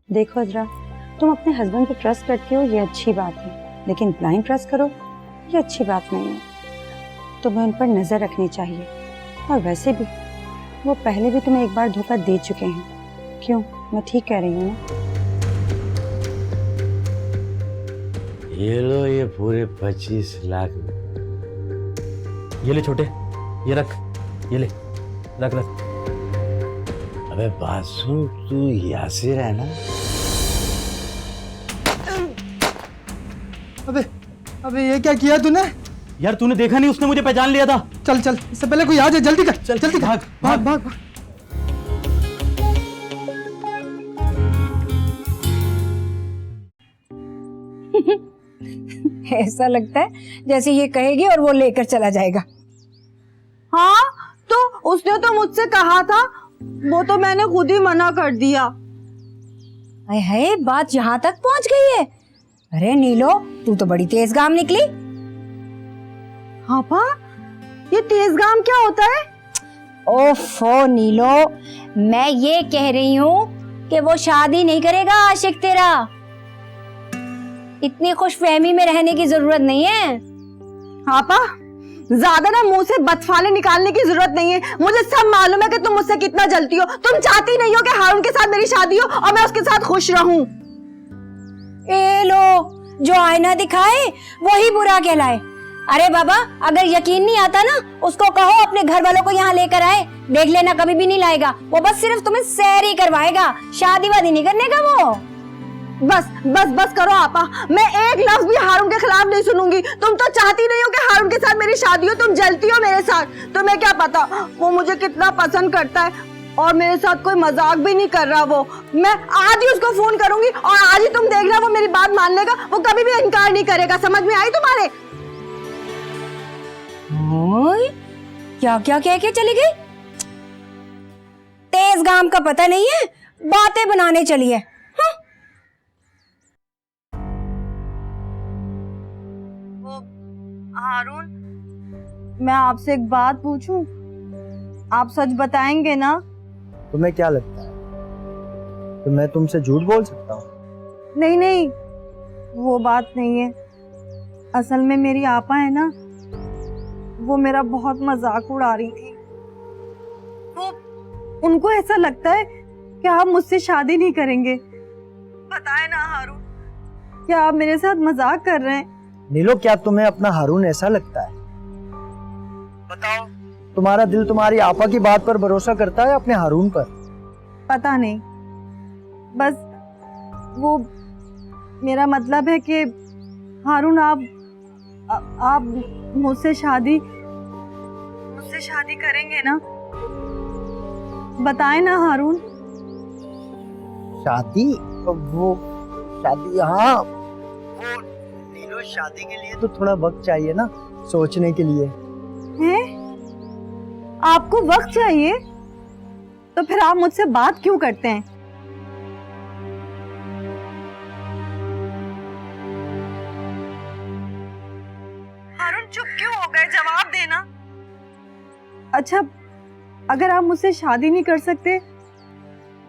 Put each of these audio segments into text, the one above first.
देखो अजरा, तुम अपने हस्बैंड पे ट्रस्ट करती हो ये अच्छी बात है, लेकिन ब्लाइंड ट्रस्ट करो ये अच्छी बात नहीं है। तुम्हें उन पर नजर रखनी चाहिए। और वैसे भी वो पहले भी तुम्हें एक बार धोखा दे चुके हैं। क्यों, मैं ठीक कह रही हूँ ना? ये लो, ये पूरे 25 लाख। ये ले छोटे, ये रख, ये ले, रख रख। अबे बात सुन, तू यासिर है ना? अबे अबे ये क्या किया तूने? यार तूने देखा नहीं, उसने मुझे पहचान लिया था। चल चल, इससे पहले कोई आ जाए, जल्दी कर, चल, जल्दी भाग, भाग भाग भाग। ऐसा लगता है जैसे ये कहेगी और वो लेकर चला जाएगा। हाँ, तो उसने तो मुझसे कहा था, वो तो मैंने खुद ही मना कर दिया। हाय हाय, बात यहाँ तक पहुँच गई है। अरे नीलो, तू तो बड़ी तेज गाम निकली। हाँ पा, ये तेजगाम क्या होता है? ओफो नीलो, मैं ये कह रही हूँ कि वो शादी नहीं करेगा आशिक तेरा। इतनी खुशफहमी में रहने की जरूरत नहीं है। हाँ पा, ज्यादा ना मुंह से बदफाले निकालने की जरूरत नहीं है। मुझे सब मालूम है कि तुम मुझसे कितना जलती हो। तुम चाहती नहीं हो कि हारून के साथ मेरी शादी हो और मैं उसके साथ खुश रहूं। ए लो, जो आईना दिखाए वही बुरा कहलाए। अरे बाबा, अगर यकीन नहीं आता ना, उसको कहो अपने घर वालों को यहाँ लेकर आए। देख लेना, कभी भी नहीं लाएगा वो, बस सिर्फ तुम्हें सैर ही करवाएगा, शादी वादी नहीं करने का वो। बस बस बस करो आपा, मैं एक लफ्ज भी हारून के खिलाफ नहीं सुनूंगी। तुम तो चाहती नहीं हो कि हारून के साथ मेरी शादी हो, तुम जलती हो मेरे साथ। तुम्हें क्या पता वो मुझे कितना पसंद करता है, और मेरे साथ कोई मजाक भी नहीं कर रहा वो। मैं आज ही उसको फोन करूंगी और आज ही तुम देखना वो मेरी बात मान लेगा। वो कभी भी इनकार नहीं करेगा। समझ में आई तुम्हारे? ओए, क्या क्या कह के चली गई? तेज गाम का पता नहीं है, बातें बनाने चली है। हाँ? हारून, मैं आपसे एक बात पूछूं? आप सच बताएंगे ना? तुम्हें क्या लगता है तो मैं तुमसे झूठ बोल सकता हूँ? नहीं नहीं, वो बात नहीं है। असल में मेरी आपा है ना, वो मेरा बहुत मजाक उड़ा रही थी। वो उनको ऐसा लगता है कि आप मुझसे शादी नहीं करेंगे। बताए ना हारून, क्या आप मेरे साथ मजाक कर रहे हैं? नीलो, क्या तुम्हें अपना हारून ऐसा लगता है? बताओ, तुम्हारा दिल तुम्हारी आपा की बात पर भरोसा करता है अपने हारून पर? पता नहीं, बस वो मेरा मतलब है कि हारून, आप मुझसे शादी करेंगे ना? बताए ना हारून। शादी? वो शादी, हाँ वो नीलो, शादी के लिए तो थोड़ा वक्त चाहिए ना, सोचने के लिए। हैं? आपको वक्त चाहिए? तो फिर आप मुझसे बात क्यों करते हैं? हारून, चुप क्यों हो गए? जवाब देना। अच्छा, अगर आप मुझसे शादी नहीं कर सकते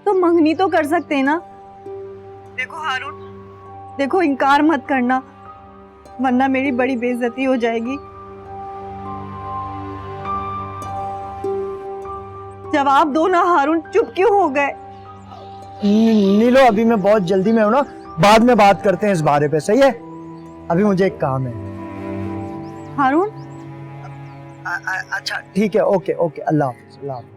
तो मंगनी तो कर सकते हैं ना? देखो हारून, देखो, इनकार मत करना, वरना मेरी बड़ी बेइज्जती हो जाएगी। जवाब दो ना हारून, चुप क्यों हो गए? नीलो, अभी मैं बहुत जल्दी में हूँ ना, बाद में बात करते हैं इस बारे पे, सही है? अभी मुझे एक काम है। हारून, अच्छा ठीक है, ओके ओके, अल्लाह हाफिज, अल्लाह हाफिज।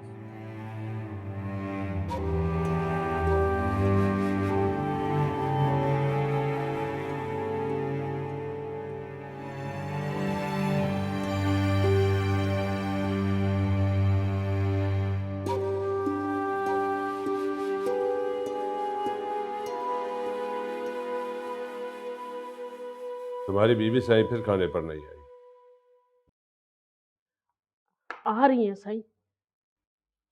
तुम्हारी बीवी साईं फिर खाने पर नहीं आई? आ रही हैं साईं।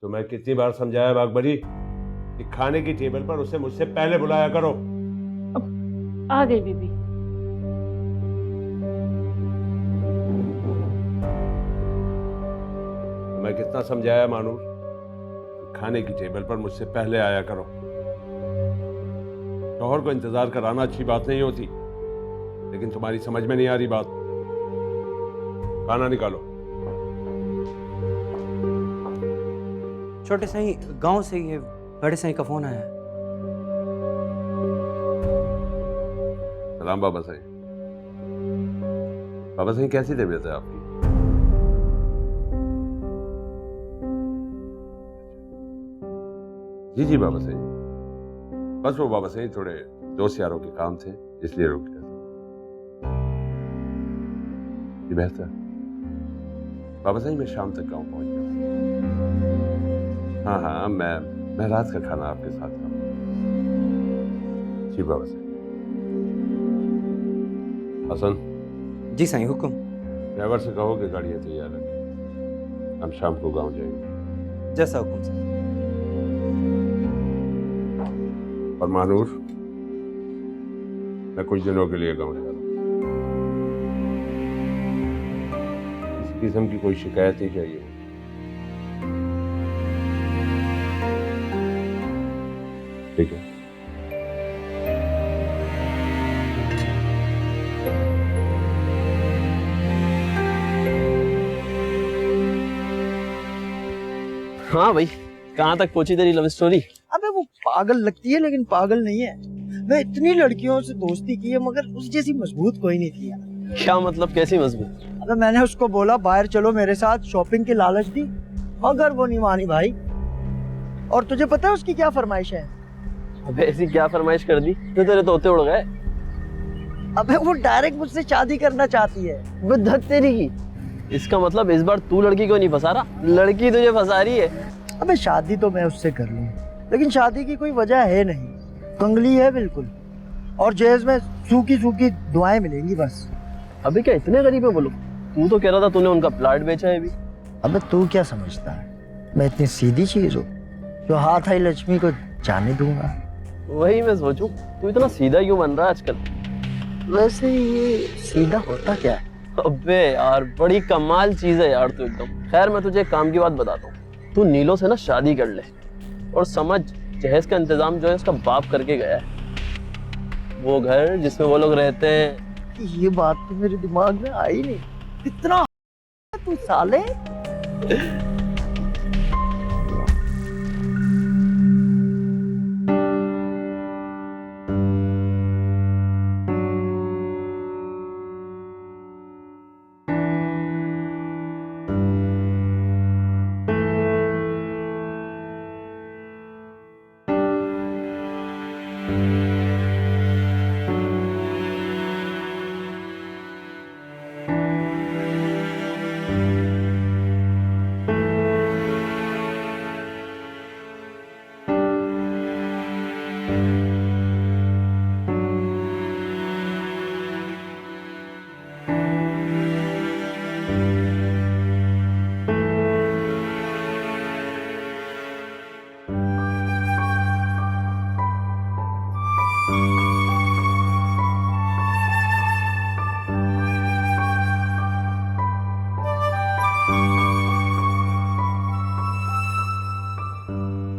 तो मैं कितनी बार समझाया बागबरी कि खाने की टेबल पर उसे मुझसे पहले बुलाया करो। अब आ गई बीबी। तो मैं कितना समझाया मानूर, खाने की टेबल पर मुझसे पहले आया करो। शौहर को इंतजार कराना अच्छी बात नहीं होती, लेकिन तुम्हारी समझ में नहीं आ रही बात। खाना निकालो। छोटे साईं गांव से ही है, बड़े साईं का फोन आया है। सलाम बाबा साईं। बाबा साईं कैसी तबीयत है आपकी? जी जी बाबा साईं, बस वो बाबा साईं थोड़े दोस्त यारों के काम थे इसलिए रुक गया। जी बेहतर। बाबा साईं मैं शाम तक गांव पहुंच गया। हाँ हाँ मैं रात का खाना आपके साथ खाऊंगा। जी बाबा साईं। हसन जी साईं हुक्म। ड्राइवर से कहो कि गाड़ियां तैयार रखें, हम शाम को गांव जाएंगे। जैसा हुक्म साईं। और मानूर, मैं कुछ दिनों के लिए गांव जा रहा हूं। इस किस्म की कोई शिकायत नहीं चाहिए। ठीक है। हाँ भाई, कहाँ तक पहुंची तेरी लव स्टोरी? अबे वो पागल लगती है लेकिन पागल नहीं है। मैं इतनी लड़कियों से दोस्ती की है मगर उस जैसी मजबूत कोई नहीं थी यार। क्या मतलब, कैसी मजबूत? अबे मैंने उसको बोला बाहर चलो मेरे साथ, शॉपिंग की लालच दी मगर वो नहीं मानी भाई। और तुझे पता है उसकी क्या फरमाइश है? अबे ऐसी क्या फरमाइश कर दी जो तेरे तोते उड़ गए? अबे वो डायरेक्ट मुझसे शादी करना चाहती है। बुद्धक तेरी की। इसका मतलब इस बार तू लड़की को नहीं फंसा रहा, लड़की तुझे फंसा रही है। अबे शादी तो मैं उससे कर लूं, लेकिन शादी की कोई वजह है नहीं, कंगली है बिल्कुल, और जेज में सूखी सूखी दुआएं मिलेंगी बस। अबे क्या इतने गरीब है बोलो? तू तो कह रहा था तूने उनका प्लाट बेचा है अभी। अबे तू क्या समझता है मैं इतनी सीधी चीज हूँ जो हाथ आई लक्ष्मी को जाने दूंगा? वही मैं सोचूं, तू इतना सीधा क्यों बन रहा है आजकल? वैसे ये सीधा होता क्या है? अबे यार बड़ी कमाल चीज है यार तू एकदम। खैर मैं तुझे एक काम की बात बताता हूँ, तू नीलो से ना शादी कर ले और समझ जहेज का इंतजाम जो है उसका बाप करके गया है। वो घर जिसमें वो लोग रहते हैं। ये बात तो मेरे दिमाग में आई नहीं। कितना तू साले।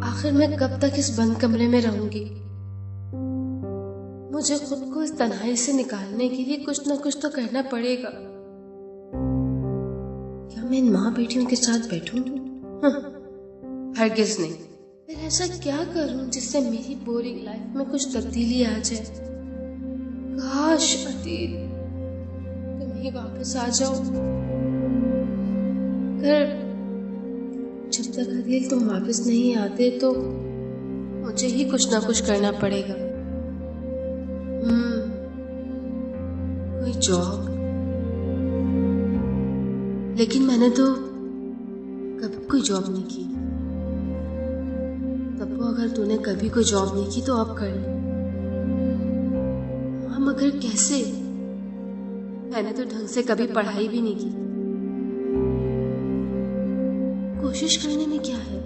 आखिर मैं कब तक इस बंद कमरे में रहूंगी? मुझे खुद को इस तन्हाई से निकालने के लिए कुछ ना कुछ तो करना पड़ेगा। क्या मैं इन माँ बेटियों के साथ बैठूंगी? हरगिज नहीं। फिर ऐसा क्या करूं जिससे मेरी बोरिंग लाइफ में कुछ तब्दीली आ जाए? काश अतीत तुम ही वापस आ जाओ। अगर जब तक अदील तुम वापस नहीं आते तो मुझे ही कुछ ना कुछ करना पड़ेगा। कोई जॉब, लेकिन मैंने तो कभी कोई जॉब नहीं की। तब वो अगर तूने कभी कोई जॉब नहीं की तो अब कर ले। हाँ मगर कैसे? मैंने तो ढंग से कभी पढ़ाई भी नहीं की। कोशिश करने में क्या है?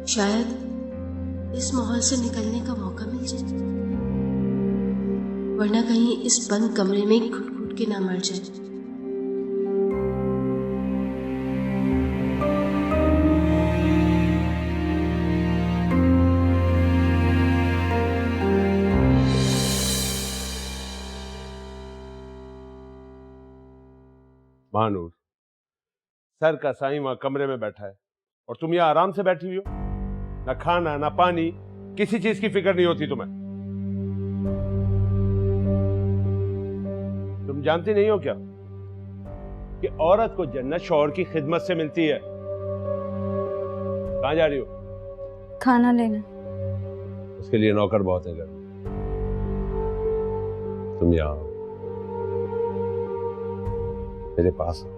शायद इस माहौल से निकलने का मौका मिल जाए, वरना कहीं इस बंद कमरे में घुट घुट के ना मर जाए। महानूर, सर का साईं वहां कमरे में बैठा है और तुम यहाँ आराम से बैठी हुई हो। ना खाना ना पानी, किसी चीज की फिक्र नहीं होती तुम्हें। तुम जानती नहीं हो क्या कि औरत को जन्नत शौहर की खिदमत से मिलती है। कहां जा रही हो? खाना लेना। उसके लिए नौकर बहुत है घर में। तुम यहाँ आओ, मेरे पास आओ।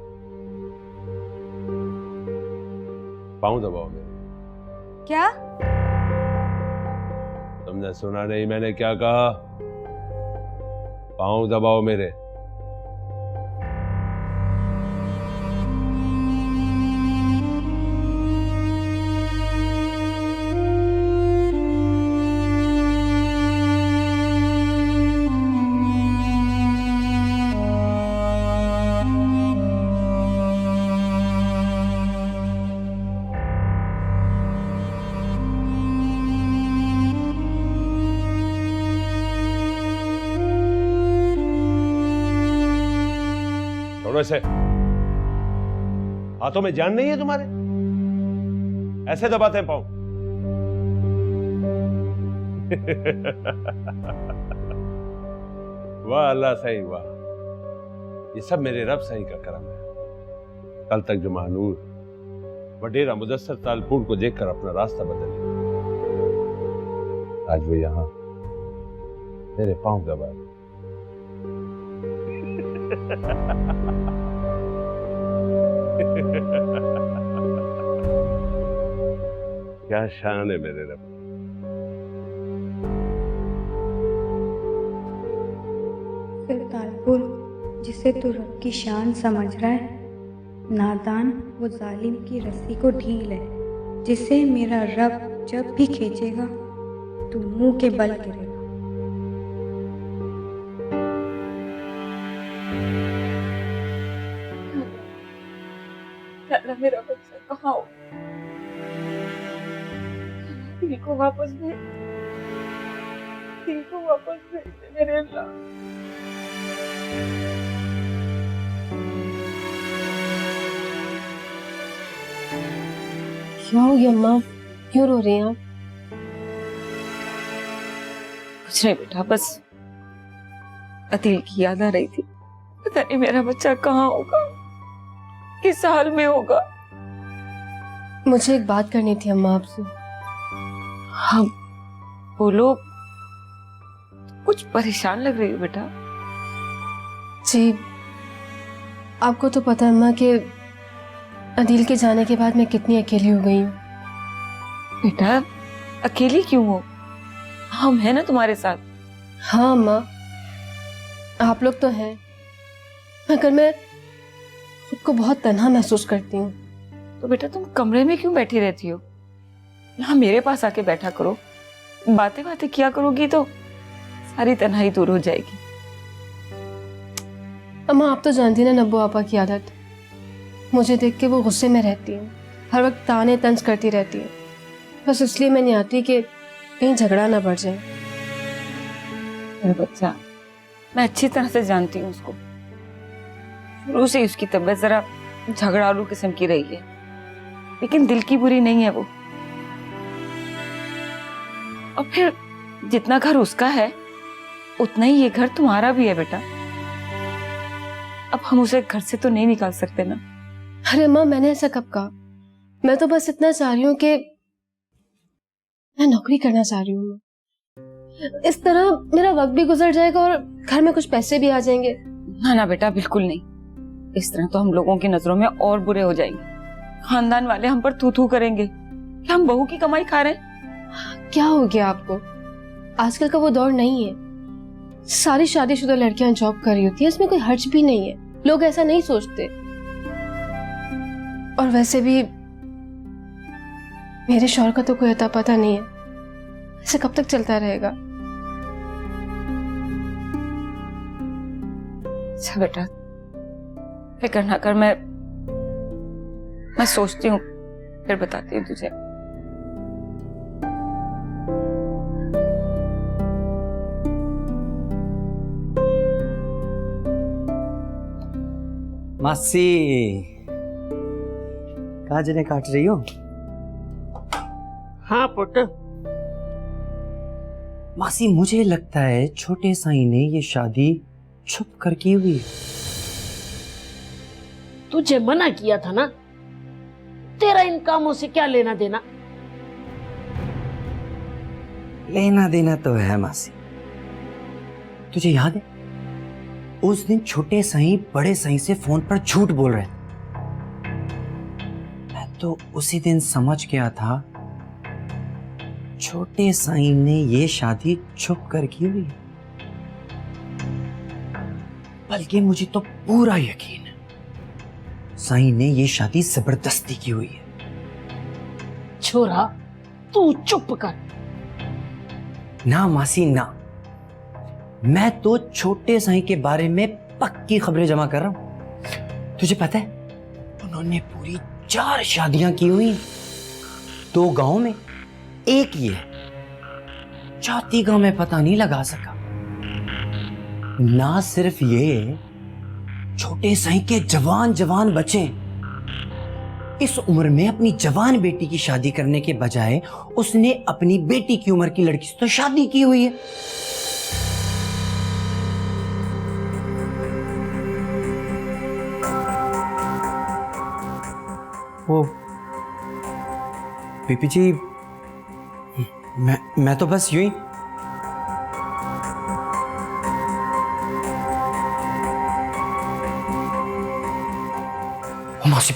पाँव दबाओ मेरे। क्या? तुमने सुना नहीं मैंने क्या कहा? पाँव दबाओ मेरे। छोड़ो इसे। हाथों में जान नहीं है तुम्हारे? ऐसे दबाते हैं पाँव। वाह अल्लाह सही, वाह। ये सब मेरे रब सही का करम है। कल तक जो महानूर वडेरा मुदस्सर तालपुर को देखकर अपना रास्ता बदल लिया, आज वो यहां मेरे पाँव दबा रहे। क्या शान है मेरे रब। तालपुर, जिसे तू रब की शान समझ रहा है, नादान वो जालिम की रस्सी को ढील है, जिसे मेरा रब जब भी खींचेगा तू मुंह के बल गिरेगा। मेरा बच्चा कहाँ हो? दिल को वापस भेज, दिल को वापस भेज दे मेरे अल्लाह। क्या हो गया अम्मा, क्यों रो रही हैं आप? कुछ नहीं बेटा, बस अतिल की याद आ रही थी। पता नहीं मेरा बच्चा कहाँ होगा, किस हाल में होगा। मुझे एक बात करनी थी अम्मा आपसे। हाँ बोलो। कुछ परेशान लग रही हो बेटा। जी, आपको तो पता है अम्मा कि अदील के जाने के बाद मैं कितनी अकेली हो गई हूँ। बेटा अकेली क्यों हो? हम हैं ना तुम्हारे साथ। हाँ अम्मा, आप लोग तो हैं, मगर मैं खुद को बहुत तन्हा महसूस करती हूँ। तो बेटा तुम कमरे में क्यों बैठी रहती हो? यहाँ मेरे पास आके बैठा करो, बातें बातें किया करोगी तो सारी तन्हाई दूर हो जाएगी। अम्मा आप तो जानती ना नब्बू आपा की आदत, मुझे देख के वो गुस्से में रहती है, हर वक्त ताने तंज करती रहती है। बस इसलिए मैं नहीं आती कि कहीं झगड़ा ना बढ़ जाए। मेरा बच्चा, मैं अच्छी तरह से जानती हूँ उसको। शुरू से उसकी तबीयत जरा झगड़ालू किस्म की रही है, लेकिन दिल की बुरी नहीं है वो। और फिर जितना घर उसका है उतना ही ये घर तुम्हारा भी है बेटा। अब हम उसे घर से तो नहीं निकाल सकते ना। अरे माँ, मैंने ऐसा कब कहा? मैं तो बस इतना चाह रही हूँ कि मैं नौकरी करना चाह रही हूँ। इस तरह मेरा वक्त भी गुजर जाएगा और घर में कुछ पैसे भी आ जाएंगे। ना ना बेटा, बिल्कुल नहीं। इस तरह तो हम लोगों की नजरों में और बुरे हो जाएंगे। खानदान वाले हम पर थू थू करेंगे कि हम बहू की कमाई खा रहे हैं। क्या हो गया आपको? आजकल का वो दौर नहीं है। सारी शादीशुदा लड़कियां जॉब कर रही होती है, इसमें कोई हर्ज भी नहीं है। लोग ऐसा नहीं सोचते। और वैसे भी मेरे शौहर का तो कोई अता पता नहीं है। ऐसे कब तक चलता रहेगा? अच्छा बेटा, फिक्र ना कर। मैं सोचती हूँ, फिर बताती हूँ तुझे। मासी गाजरें काट रही हो? हाँ पुट, मासी मुझे लगता है छोटे साईं ने ये शादी छुप कर की हुई है। तुझे मना किया था ना, तेरा इन कामों से क्या लेना देना। लेना देना तो है मासी। तुझे याद है उस दिन छोटे साईं बड़े साईं से फोन पर झूठ बोल रहे थे। मैं तो उसी दिन समझ गया था छोटे साईं ने ये शादी छुप कर की हुई है। बल्कि मुझे तो पूरा यकीन है साईं ने ये शादी जबरदस्ती की हुई है। छोरा तू चुप कर। ना मासी ना, मैं तो छोटे साईं के बारे में पक्की खबरें जमा कर रहा हूं। तुझे पता है उन्होंने पूरी 4 शादियां की हुई, 2 गांव में, एक ही है, 4थी गांव में पता नहीं लगा सका। ना सिर्फ ये, छोटे साईं के जवान जवान बच्चे इस उम्र में अपनी जवान बेटी की शादी करने के बजाय उसने अपनी बेटी की उम्र की लड़की से तो शादी की हुई है। ओ पीपी जी, मैं तो बस यूं ही। ओ मासी,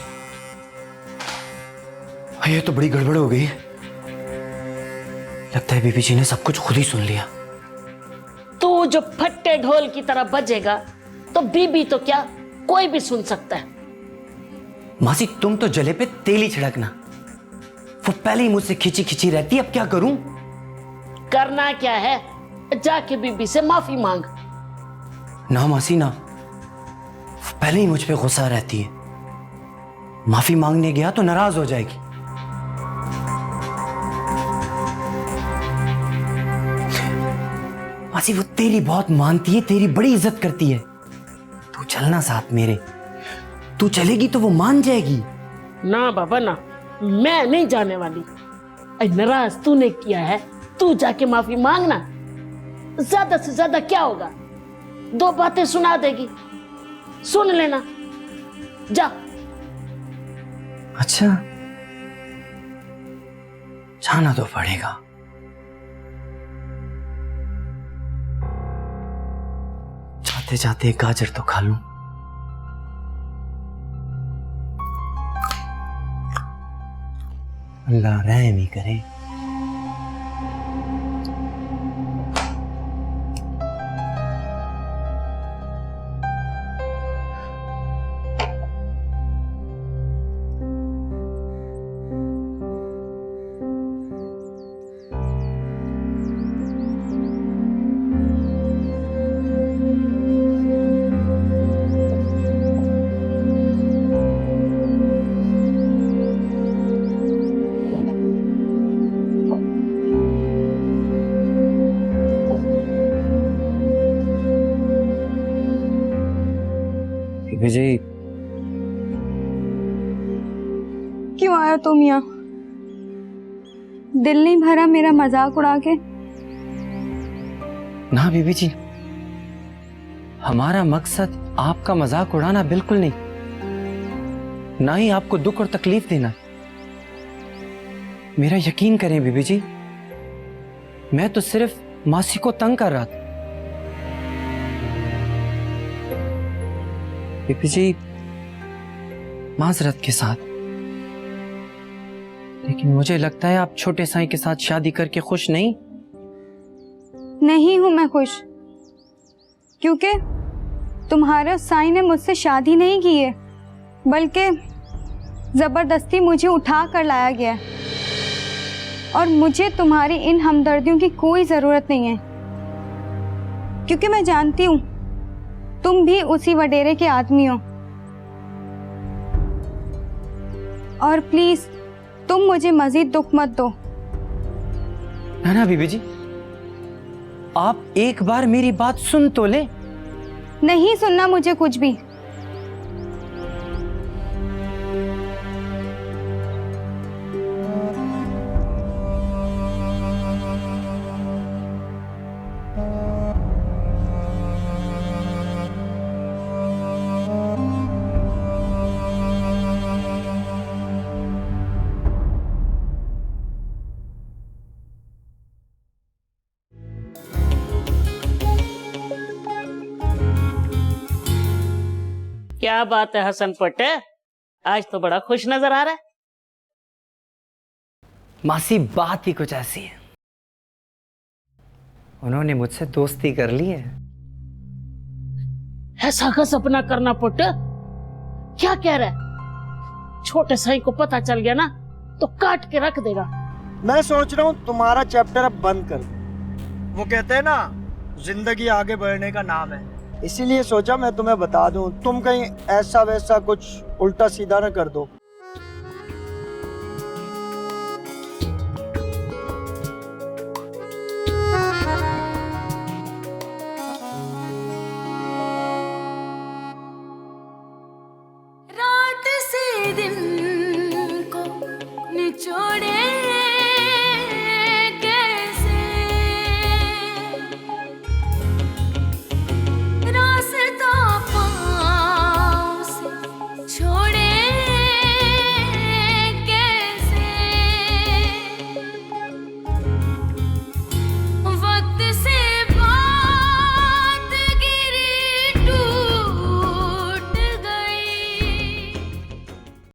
ये तो बड़ी गड़बड़ हो गई। लगता है बीबी जी ने सब कुछ खुद ही सुन लिया। तू जो फट्टे ढोल की तरह बजेगा तो बीबी तो क्या, कोई भी सुन सकता है। मासी तुम तो जले पे तेल ही छिड़कना। वो पहले ही मुझसे खिंची खिंची रहती, अब क्या करूं? करना क्या है, जाके बीबी से माफी मांग। ना मासी ना, पहले ही मुझ पे गुस्सा रहती है। माफी मांगने गया तो नाराज हो जाएगी। मासी वो तेरी बहुत मानती है, तेरी बड़ी इज्जत करती है। तू चलना साथ मेरे, तू चलेगी तो वो मान जाएगी। ना बाबा ना, मैं नहीं जाने वाली। नाराज तूने किया है, तू जाके माफी मांगना। ज्यादा से ज्यादा क्या होगा, 2 बातें सुना देगी, सुन लेना। जा। अच्छा, जाना तो पड़ेगा। जाते जाते गाजर तो खा लूं। अल्लाह रहम ही करे। विजय, क्यों आया तुम यहाँ? दिल नहीं भरा मेरा मजाक उड़ा के? ना बीबी जी, हमारा मकसद आपका मजाक उड़ाना बिल्कुल नहीं, ना ही आपको दुख और तकलीफ देना। मेरा यकीन करें बीबी जी, मैं तो सिर्फ मासी को तंग कर रहा था। बीबी जी माजरत के साथ, लेकिन मुझे लगता है आप छोटे साईं के साथ शादी करके खुश नहीं। नहीं हूं मैं खुश, क्योंकि तुम्हारा साईं ने मुझसे शादी नहीं की है, बल्कि जबरदस्ती मुझे उठा कर लाया गया। और मुझे तुम्हारी इन हमदर्दियों की कोई जरूरत नहीं है, क्योंकि मैं जानती हूं तुम भी उसी वडेरे के आदमी हो। और प्लीज तुम मुझे मजीद दुख मत दो। ना ना बीबी जी, आप एक बार मेरी बात सुन तो ले। नहीं सुनना मुझे कुछ भी। क्या बात है हसन पुट, आज तो बड़ा खुश नजर आ रहा है। मासी बात ही कुछ ऐसी है, उन्होंने मुझसे दोस्ती कर ली है। ऐसा का सपना करना पुट, क्या कह रहा है? छोटे साई को पता चल गया ना तो काट के रख देगा। मैं सोच रहा हूँ तुम्हारा चैप्टर अब बंद कर दो। वो कहते हैं ना, जिंदगी आगे बढ़ने का नाम है, इसीलिए सोचा मैं तुम्हें बता दूं, तुम कहीं ऐसा वैसा कुछ उल्टा सीधा ना कर दो।